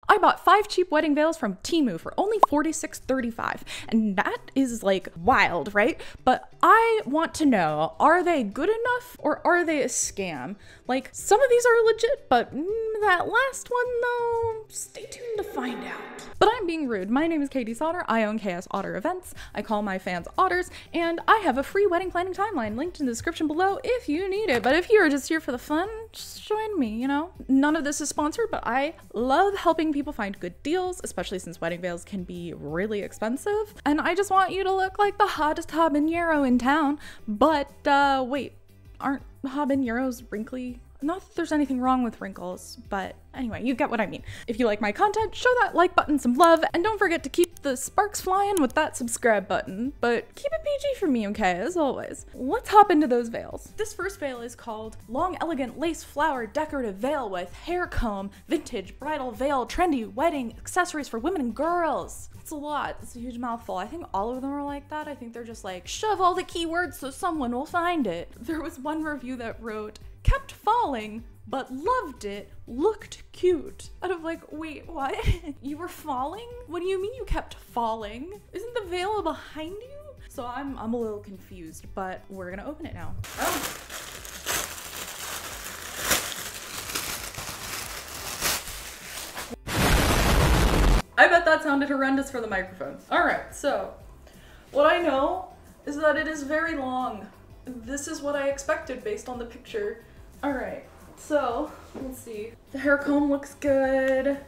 I bought 5 cheap wedding veils from TEMU for only $46.35, and that is like wild, right? But I want to know, are they good enough or are they a scam? Like, some of these are legit, but that last one though, stay tuned to find out. But I'm being rude. My name is Katie Sauter. I own KS Otter Events. I call my fans otters, and I have a free wedding planning timeline linked in the description below if you need it. But if you're just here for the fun, just join me, you know? None of this is sponsored, but I love helping people find good deals, especially since wedding veils can be really expensive. And I just want you to look like the hottest habanero in town. But wait, aren't habaneros wrinkly? Not that there's anything wrong with wrinkles, but anyway, you get what I mean. If you like my content, show that like button some love, and don't forget to keep the sparks flying with that subscribe button, but keep it PG for me, okay, as always. Let's hop into those veils. This first veil is called Long Elegant Lace Flower Decorative Veil with Hair Comb, Vintage Bridal Veil, Trendy Wedding Accessories for Women and Girls. It's a lot. It's a huge mouthful. I think all of them are like that. I think they're just like, shove all the keywords so someone will find it. There was one review that wrote, kept falling, but loved it, looked cute. And I'm like, wait, what? You were falling? What do you mean you kept falling? Isn't the veil behind you? So I'm a little confused, but we're gonna open it now. Oh. I bet that sounded horrendous for the microphone. All right, so what I know is that it is very long. This is what I expected based on the picture. All right, so let's see. The hair comb looks good,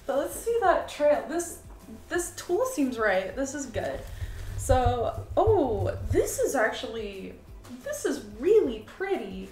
but let's see that trail. This tool seems right. This is good. So, oh, this is really pretty,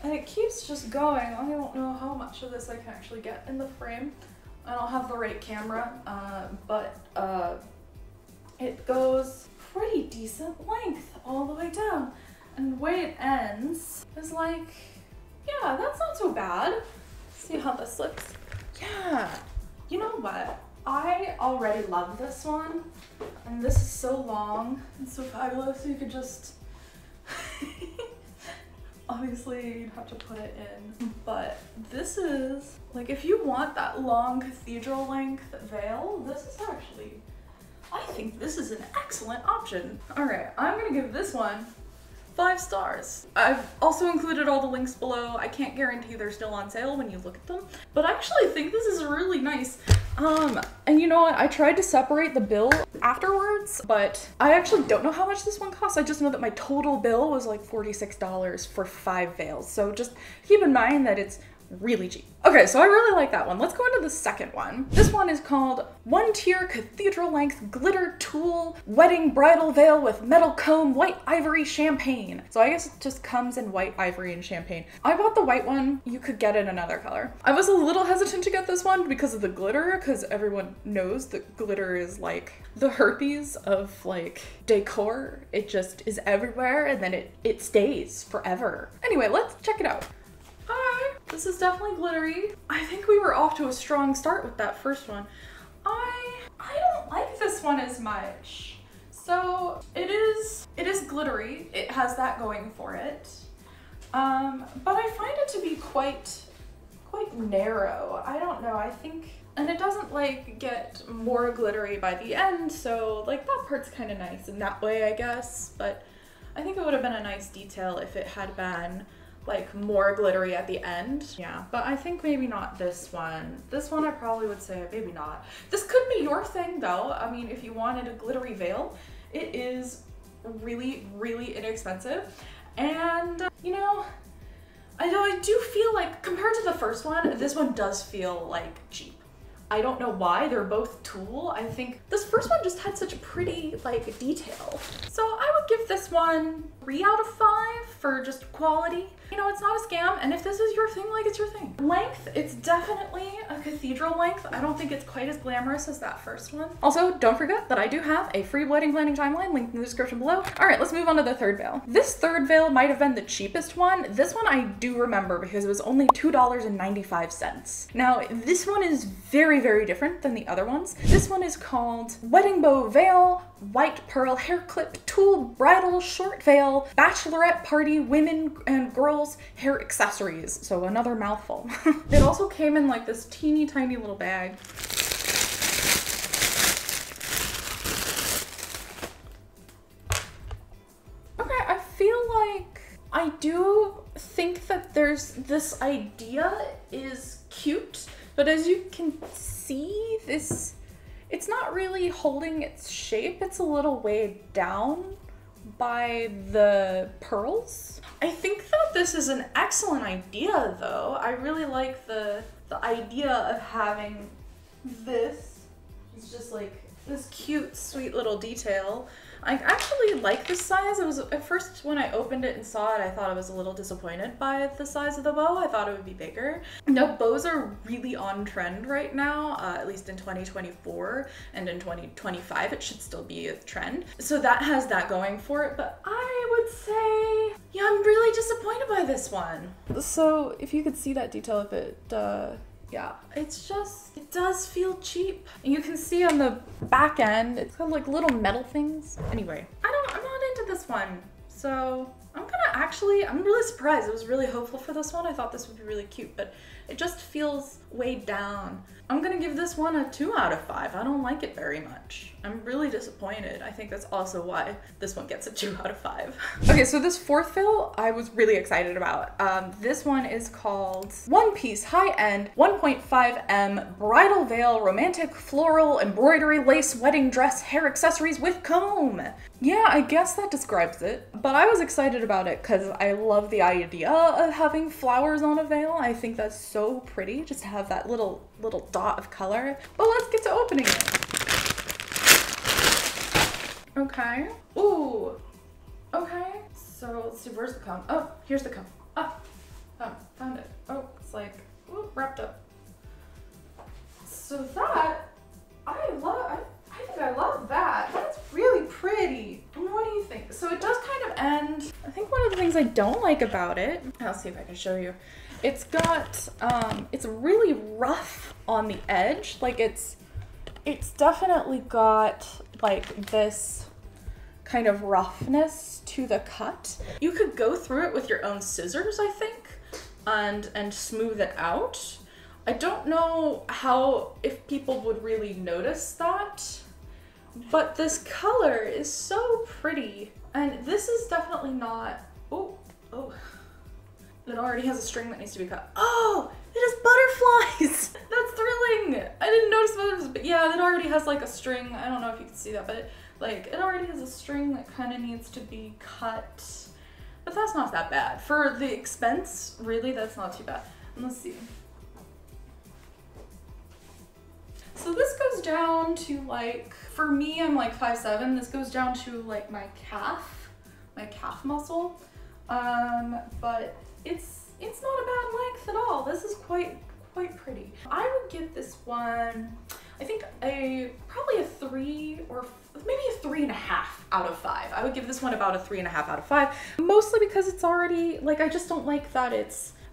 and it keeps just going. I don't know how much of this I can actually get in the frame. I don't have the right camera, but it goes pretty decent length all the way down. And the way it ends is like, yeah, that's not so bad. See how this looks? Yeah, you know what? I already love this one, and this is so long and so fabulous. You could just, obviously you'd have to put it in, but this is, like, if you want that long cathedral length veil, this is actually, I think this is an excellent option. All right, I'm gonna give this one 5 stars. I've also included all the links below. I can't guarantee they're still on sale when you look at them, but I actually think this is really nice. And you know what? I tried to separate the bill afterwards, but I actually don't know how much this one costs. I just know that my total bill was like $46 for 5 veils. So just keep in mind that it's really cheap. Okay, so I really like that one. Let's go into the second one. This one is called One Tier Cathedral Length Glitter Tulle Wedding Bridal Veil with Metal Comb White Ivory Champagne. So I guess it just comes in white ivory and champagne. I bought the white one. You could get it another color. I was a little hesitant to get this one because of the glitter, because everyone knows that glitter is like the herpes of like decor. It just is everywhere, and then it stays forever. Anyway, let's check it out. Hi. This is definitely glittery. I think we were off to a strong start with that first one. I don't like this one as much. So it is glittery. It has that going for it. But I find it to be quite narrow. I don't know. I think, and it doesn't like get more glittery by the end. So like that part's kind of nice in that way, I guess. But I think it would have been a nice detail if it had been like more glittery at the end. Yeah, but I think maybe not this one. This one I probably would say maybe not. This could be your thing though. I mean, if you wanted a glittery veil, it is really, really inexpensive. And you know, I do feel like compared to the first one, this one does feel like cheap. I don't know why, they're both tulle. I think this first one just had such a pretty like detail. So I would give this one 3 out of 5 for just quality. You know, it's not a scam, and if this is your thing, like, it's your thing. Length, it's definitely a cathedral length. I don't think it's quite as glamorous as that first one. Also, don't forget that I do have a free wedding planning timeline linked in the description below. All right, let's move on to the third veil. This third veil might have been the cheapest one. This one I do remember because it was only $2.95. Now, this one is very, very, very different than the other ones. This one is called Wedding Bow Veil, White Pearl Hair Clip, Tulle Bridal Short Veil, Bachelorette Party Women and Girls Hair Accessories. So another mouthful. It also came in like this teeny tiny little bag. Okay, I feel like I do think that this idea is cute, but as you can see, it's not really holding its shape. It's a little weighed down by the pearls. I think that this is an excellent idea though. I really like the idea of having this. It's just like this cute, sweet little detail. I actually like this size. It was at first when I opened it and saw it, I thought I was a little disappointed by the size of the bow. I thought it would be bigger. No, bows are really on trend right now, at least in 2024, and in 2025 it should still be a trend. So that has that going for it, but I would say, yeah, I'm really disappointed by this one. So if you could see that detail of it, yeah, it's just, it does feel cheap. And you can see on the back end, it's got like little metal things. Anyway, I'm not into this one. So I'm really surprised. I was really hopeful for this one. I thought this would be really cute, but it just feels weighed down. I'm gonna give this one a 2 out of 5. I don't like it very much. I'm really disappointed. I think that's also why this one gets a 2 out of 5. Okay, so this fourth fill I was really excited about. This one is called One Piece High-End 1.5M Bridal Veil Romantic Floral Embroidery Lace Wedding Dress Hair Accessories with Comb. Yeah, I guess that describes it. But I was excited about it because I love the idea of having flowers on a veil. I think that's so pretty, just to have that little dot of color. But let's get to opening it. Okay. Ooh. Okay. So let's see, where's the comb? Oh, here's the comb. Ah, found it. Oh, it's like, ooh, wrapped up. So that, I think I love that. That's really pretty. What do you think? So it does kind of end. I think one of the things I don't like about it, I'll see if I can show you. It's got, it's really rough on the edge. Like it's definitely got like this kind of roughness to the cut. You could go through it with your own scissors, I think, and smooth it out. I don't know if people would really notice that, but this color is so pretty. And this is definitely not, oh. It already has a string that needs to be cut. Oh, it has butterflies. That's thrilling. I didn't notice butterflies, but yeah, it already has like a string. I don't know if you can see that, but like it already has a string that kind of needs to be cut. But that's not that bad. For the expense, really, that's not too bad. And let's see. So this goes down to like, for me, I'm like 5'7". This goes down to like my calf muscle. But it's not a bad length at all. This is quite pretty. I would give this one, I think probably a 3 or maybe a 3.5 out of 5. I would give this one about a 3.5 out of 5, mostly because it's already, like, I just don't like that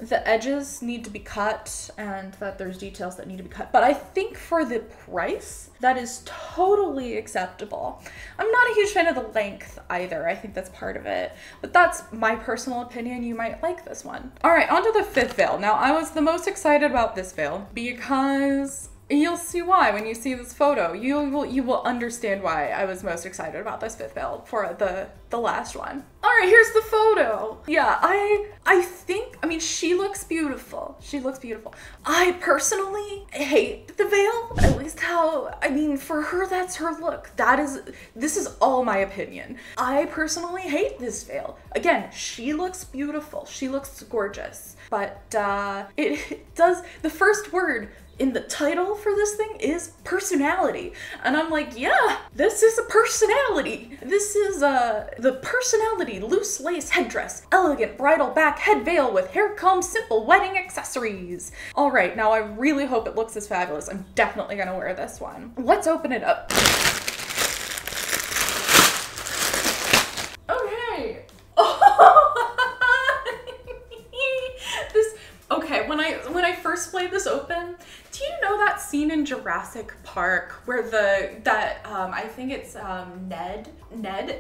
the edges need to be cut and that there's details that need to be cut. But I think for the price, that is totally acceptable. I'm not a huge fan of the length either. I think that's part of it. But that's my personal opinion. You might like this one. All right, on to the fifth veil. Now, I was the most excited about this veil because you'll see why when you see this photo. You will understand why I was most excited about this fifth veil for the last one. All right, here's the photo. Yeah, I mean, she looks beautiful. She looks beautiful. I personally hate the veil, at least for her, that's her look. This is all my opinion. I personally hate this veil. Again, she looks beautiful. She looks gorgeous, but it does, the first word in the title for this thing is personality. And I'm like, yeah, this is a personality. This is the personality loose lace headdress, elegant bridal back head veil with hair comb, simple wedding accessories. All right, now I really hope it looks as fabulous. I'm definitely gonna wear this one. Let's open it up. Okay. Okay, when I first played this open, do you know that scene in in Jurassic Park where I think it's Ned,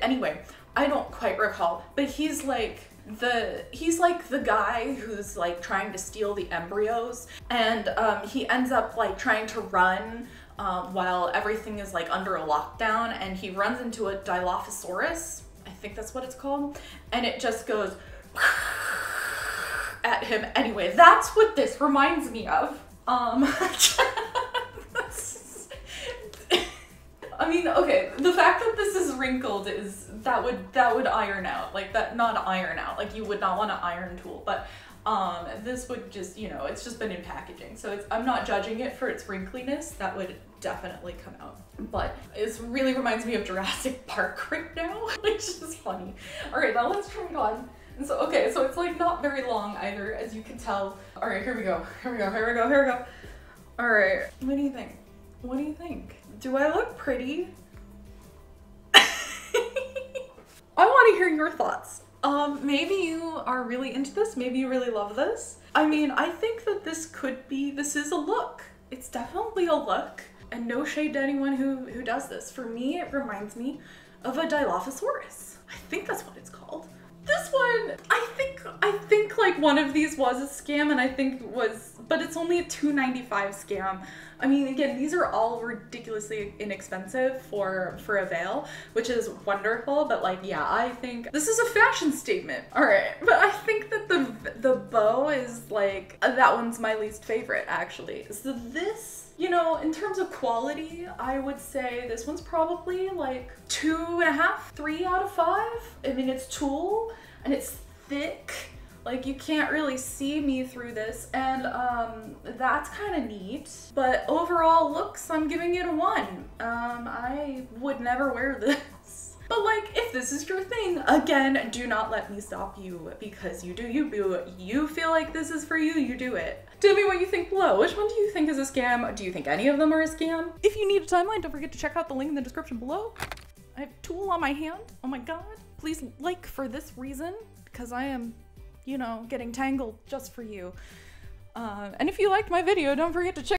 anyway, I don't quite recall, but he's like the guy who's like trying to steal the embryos, and he ends up like trying to run while everything is like under a lockdown, and he runs into a Dilophosaurus, I think that's what it's called, and it just goes at him. Anyway, that's what this reminds me of. I mean, okay, the fact that this is wrinkled is, that would iron out, like that, not iron out, like you would not want an iron tool, but this would just, you know, it's just been in packaging, so I'm not judging it for its wrinkliness. That would definitely come out, but it really reminds me of Jurassic Park right now, which is funny. All right, now let's try it on. And so, okay, so it's like not very long either, as you can tell. All right, here we go. All right, what do you think? What do you think? Do I look pretty? I want to hear your thoughts. Maybe you are really into this. Maybe you really love this. I mean, I think that this is a look. It's definitely a look, and no shade to anyone who does this. For me, it reminds me of a Dilophosaurus. I think that's what it's called. This one, I think like one of these was a scam, and I think it was, but it's only a $2.95 scam. I mean, again, these are all ridiculously inexpensive for a veil, which is wonderful, but like, yeah, I think this is a fashion statement. All right, but I think that the bow is like, that one's my least favorite, actually. So this, you know, in terms of quality, I would say this one's probably like 2.5, 3 out of 5. I mean, it's tulle and it's thick. Like, you can't really see me through this, and that's kind of neat. But overall looks, I'm giving it a 1. I would never wear this. But like, if this is your thing, again, do not let me stop you, because you do you, boo. You feel like this is for you, you do it. Tell me what you think below. Which one do you think is a scam? Do you think any of them are a scam? If you need a timeline, don't forget to check out the link in the description below. I have tulle on my hand. Oh my god. Please like for this reason, because I am, you know, getting tangled just for you. And if you liked my video, don't forget to check